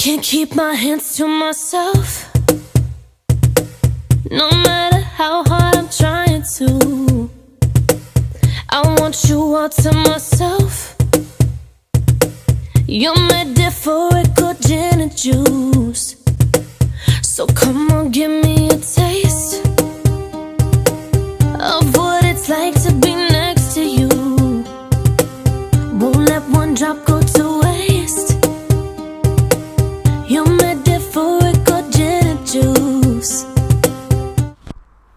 Can't keep my hands to myself, no matter how hard I'm trying to. I want you all to myself. You're made different, good gin and juice. So come on, give me a taste of what it's like to be next to you. Won't let one drop go to waste. You're made different, good gin and juice.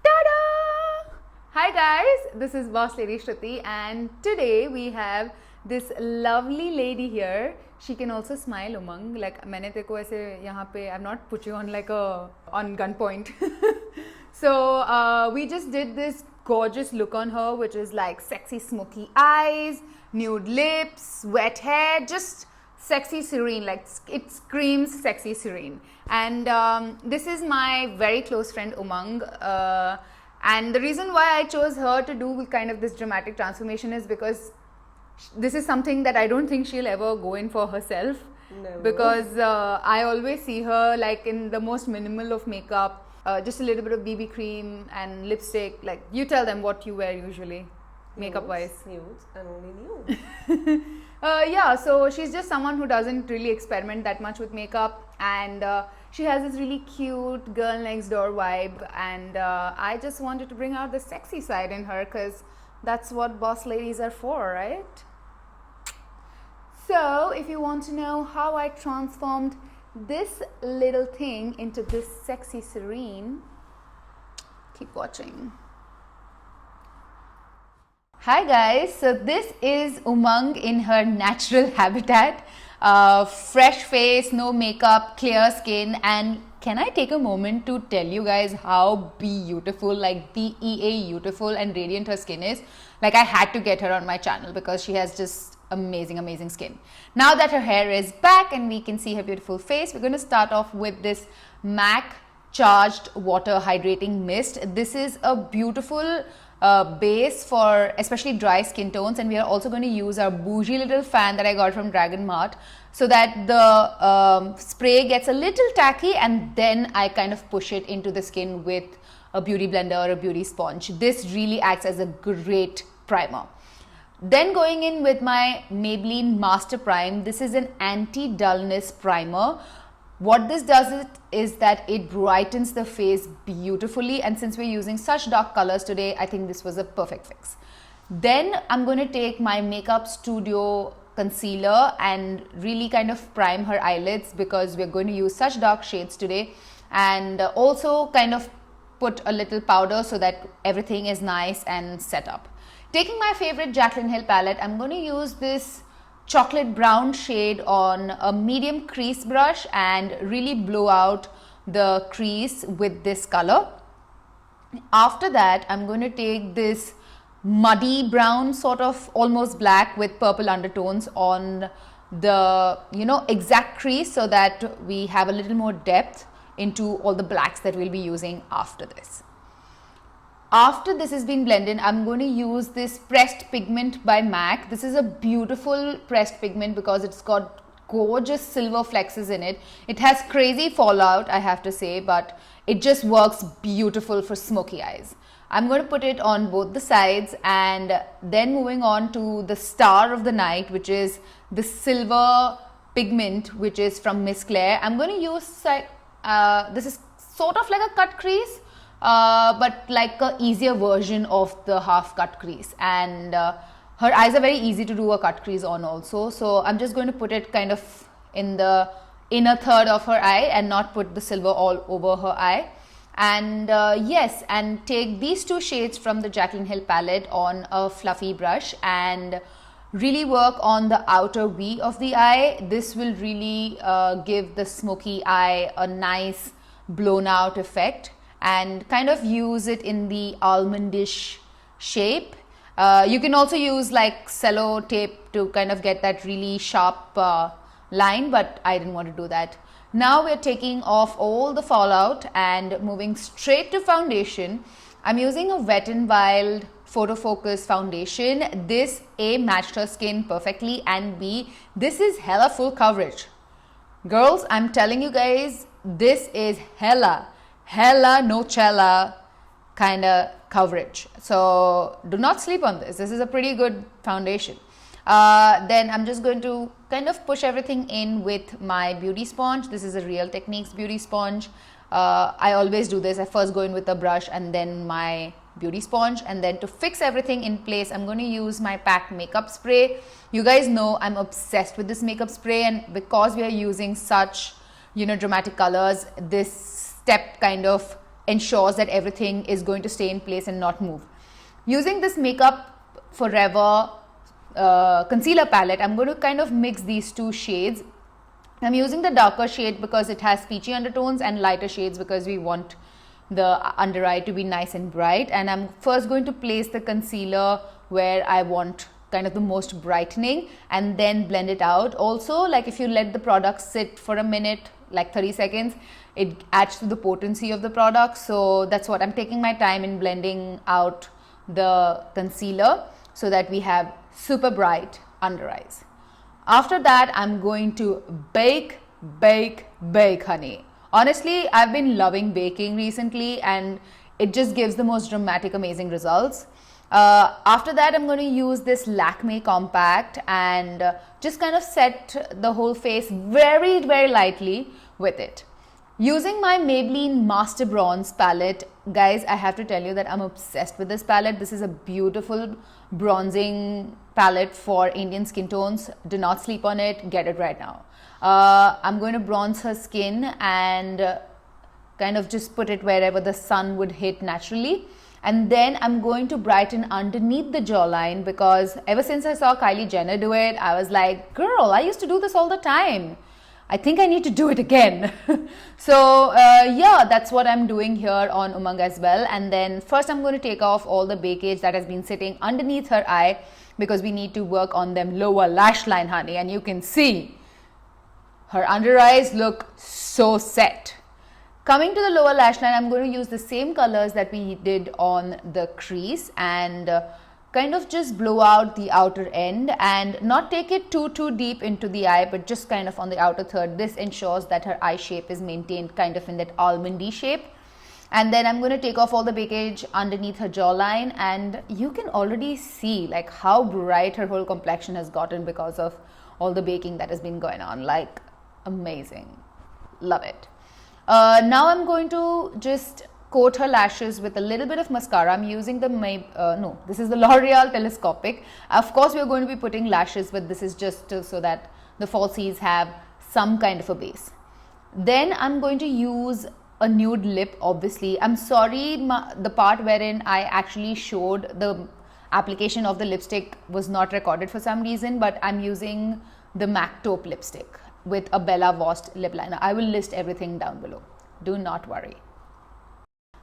Ta-da! Hi guys, this is Bosslady Shruti and today we have this lovely lady here. She can also smile, Umang. Like मैंने तेरे को ऐसे यहाँ पे I've not put you on like on gunpoint. So we just did this gorgeous look on her, which is like sexy smoky eyes, nude lips, wet hair, just sexy serene. Like it screams sexy serene. And this is my very close friend Umang. And the reason why I chose her to do kind of this dramatic transformation is because this is something that I don't think she'll ever go in for herself. Never. Because I always see her like in the most minimal of makeup, just a little bit of BB cream and lipstick. Like you tell them what you wear usually, makeup wise. Nudes and only nudes. Yeah, so she's just someone who doesn't really experiment that much with makeup, and she has this really cute girl next door vibe, and I just wanted to bring out the sexy side in her because that's what boss ladies are for, right? So if you want to know how I transformed this little thing into this sexy serene, keep watching. Hi guys, so this is Umang in her natural habitat. Fresh face, no makeup, clear skin, and can I take a moment to tell you guys how beautiful, like BEA beautiful and radiant her skin is. Like I had to get her on my channel because she has just amazing skin. Now that her hair is back and we can see her beautiful face, we're going to start off with this MAC Charged Water Hydrating Mist. This is a beautiful base for especially dry skin tones, and we are also going to use our bougie little fan that I got from Dragon Mart so that the spray gets a little tacky, and then I kind of push it into the skin with a beauty blender or a beauty sponge. This really acts as a great primer. Then going in with my Maybelline Master Prime. This is an anti-dullness primer. What this does is that it brightens the face beautifully, and since we're using such dark colors today, I think this was a perfect fix. Then I'm going to take my Makeup Studio concealer and really kind of prime her eyelids because we're going to use such dark shades today, and also kind of put a little powder so that everything is nice and set up. Taking my favorite Jaclyn Hill palette, I'm going to use this chocolate brown shade on a medium crease brush and really blow out the crease with this color. After that, I'm going to take this muddy brown, sort of almost black with purple undertones on the exact crease so that we have a little more depth into all the blacks that we'll be using after this. After this has been blended, I'm going to use this pressed pigment by MAC. This is a beautiful pressed pigment because it's got gorgeous silver flexes in it. It has crazy fallout, I have to say, but it just works beautiful for smoky eyes. I'm going to put it on both the sides, and then moving on to the star of the night, which is the silver pigment, which is from Miss Claire. I'm going to use, this is sort of like a cut crease, but like a easier version of the half cut crease, and her eyes are very easy to do a cut crease on also, so I'm just going to put it kind of in the inner third of her eye and not put the silver all over her eye. And yes, and take these two shades from the Jaclyn Hill palette on a fluffy brush and really work on the outer V of the eye. This will really give the smoky eye a nice blown out effect, and kind of use it in the almondish shape. You can also use like cello tape to kind of get that really sharp line, but I didn't want to do that. Now we're taking off all the fallout and moving straight to foundation. I'm using a Wet n Wild Photo Focus foundation. This A, matched her skin perfectly, and B, this is hella full coverage. Girls, I'm telling you guys, this is hella no chella kind of coverage. So do not sleep on this. This is a pretty good foundation. Then I'm just going to kind of push everything in with my beauty sponge. This is a Real Techniques beauty sponge. I always do this. I first go in with a brush and then my beauty sponge, and then to fix everything in place, I'm going to use my PAC makeup spray. You guys know I'm obsessed with this makeup spray, and because we are using such, you know, dramatic colors, this step kind of ensures that everything is going to stay in place and not move. Using this Makeup Forever concealer palette, I'm going to kind of mix these two shades. I'm using the darker shade because it has peachy undertones, and lighter shades because we want the under eye to be nice and bright. And I'm first going to place the concealer where I want kind of the most brightening, and then blend it out. Also, like if you let the product sit for a minute, like 30 seconds, it adds to the potency of the product. So that's what I'm taking my time in blending out the concealer so that we have super bright under eyes. After that, I'm going to bake, honey. Honestly, I've been loving baking recently, and it just gives the most dramatic, amazing results. After that, I'm going to use this Lakme compact and just kind of set the whole face very lightly with it. Using my Maybelline Master Bronze palette, guys, I have to tell you that I'm obsessed with this palette. This is a beautiful bronzing palette for Indian skin tones. Do not sleep on it. Get it right now. I'm going to bronze her skin and kind of just put it wherever the sun would hit naturally. And then I'm going to brighten underneath the jawline, because ever since I saw Kylie Jenner do it, I was like, girl, I used to do this all the time. I think I need to do it again. So yeah, that's what I'm doing here on Umang as well. And then first I'm going to take off all the bakage that has been sitting underneath her eye, because we need to work on them lower lash line, honey. And you can see her under eyes look so set. Coming to the lower lash line, I'm going to use the same colors that we did on the crease and kind of just blow out the outer end and not take it too deep into the eye, but just kind of on the outer third. This ensures that her eye shape is maintained kind of in that almondy shape. And then I'm going to take off all the bakage underneath her jawline, and you can already see like how bright her whole complexion has gotten because of all the baking that has been going on. Like, amazing. Love it. Now I'm going to just coat her lashes with a little bit of mascara. I'm using the this is the L'Oreal Telescopic. Of course, we're going to be putting lashes, but this is just so that the falsies have some kind of a base. Then I'm going to use a nude lip, obviously. I'm sorry, the part wherein I actually showed the application of the lipstick was not recorded for some reason, but I'm using the MAC taupe lipstick with a Bella Voste lip liner. I will list everything down below. Do not worry.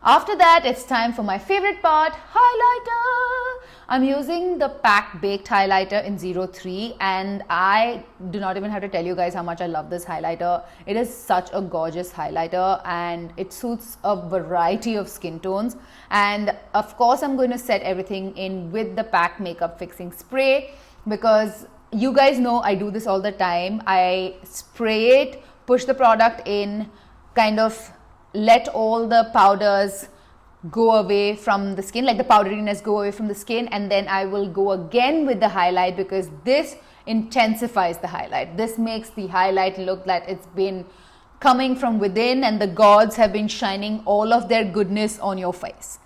After that, it's time for my favorite part, highlighter. I'm using the PAC Baked Highlighter in 03, and I do not even have to tell you guys how much I love this highlighter. It is such a gorgeous highlighter, and it suits a variety of skin tones. And of course, I'm going to set everything in with the PAC Makeup Fixing Spray, because you guys know I do this all the time. I spray it, push the product in, kind of let all the powders go away from the skin, like the powderiness go away from the skin, and then I will go again with the highlight, because this intensifies the highlight. This makes the highlight look like it's been coming from within and the gods have been shining all of their goodness on your face.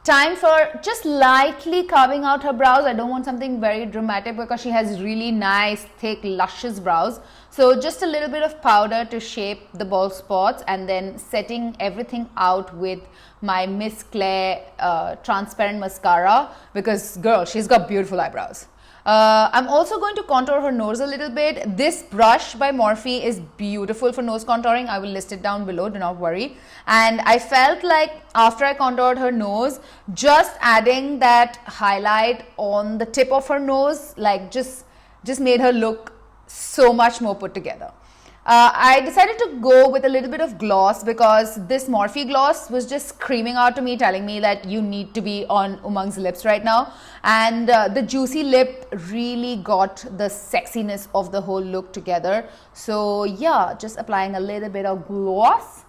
Time for just lightly carving out her brows. I don't want something very dramatic because she has really nice, thick, luscious brows. So just a little bit of powder to shape the bald spots, and then setting everything out with my Miss Claire transparent mascara, because girl, she's got beautiful eyebrows. I'm also going to contour her nose a little bit. This brush by Morphe is beautiful for nose contouring. I will list it down below, do not worry. And I felt like after I contoured her nose, just adding that highlight on the tip of her nose, like just made her look so much more put together. I decided to go with a little bit of gloss because this Morphe gloss was just screaming out to me, telling me that you need to be on Umang's lips right now. And the juicy lip really got the sexiness of the whole look together. So yeah, just applying a little bit of gloss.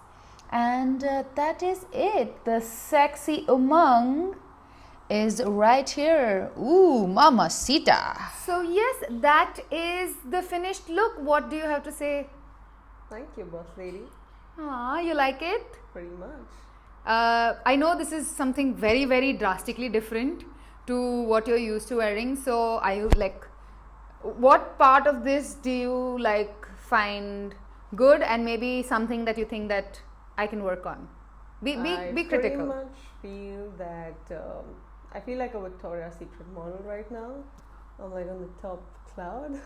And that is it. The sexy Umang is right here. Ooh, mamacita. So yes, that is the finished look. What do you have to say? Thank you, boss lady. Ah, you like it? Pretty much. I know this is something very, very drastically different to what you're used to wearing. So are you like, what part of this do you like find good, and maybe something that you think that I can work on? Be I critical. pretty much feel that I feel like a Victoria's Secret model right now. I'm like on the top cloud.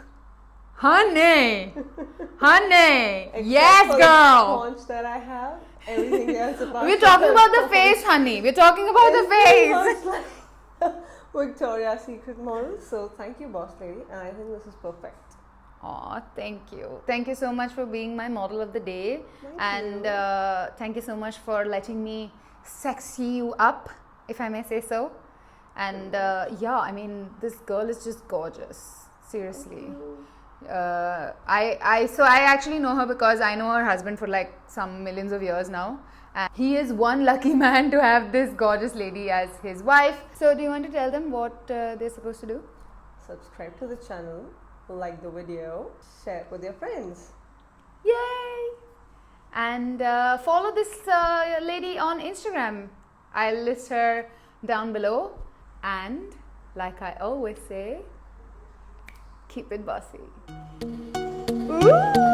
Honey, honey, Except yes, for girl. the sponge that I have, everything else apart. We're talking about the face, honey. We're talking about the face. Like Victoria's Secret model. So thank you, boss lady, and I think this is perfect. Aw, thank you. Thank you so much for being my model of the day. Thank And thank you so much for letting me sexy you up, if I may say so. And yeah, I mean, this girl is just gorgeous. Seriously. I actually know her because I know her husband for like some millions of years now. And he is one lucky man to have this gorgeous lady as his wife. So do you want to tell them what they're supposed to do? Subscribe to the channel, like the video, share it with your friends. Yay! And follow this lady on Instagram. I'll list her down below. And like I always say, keep it bossy. Ooh!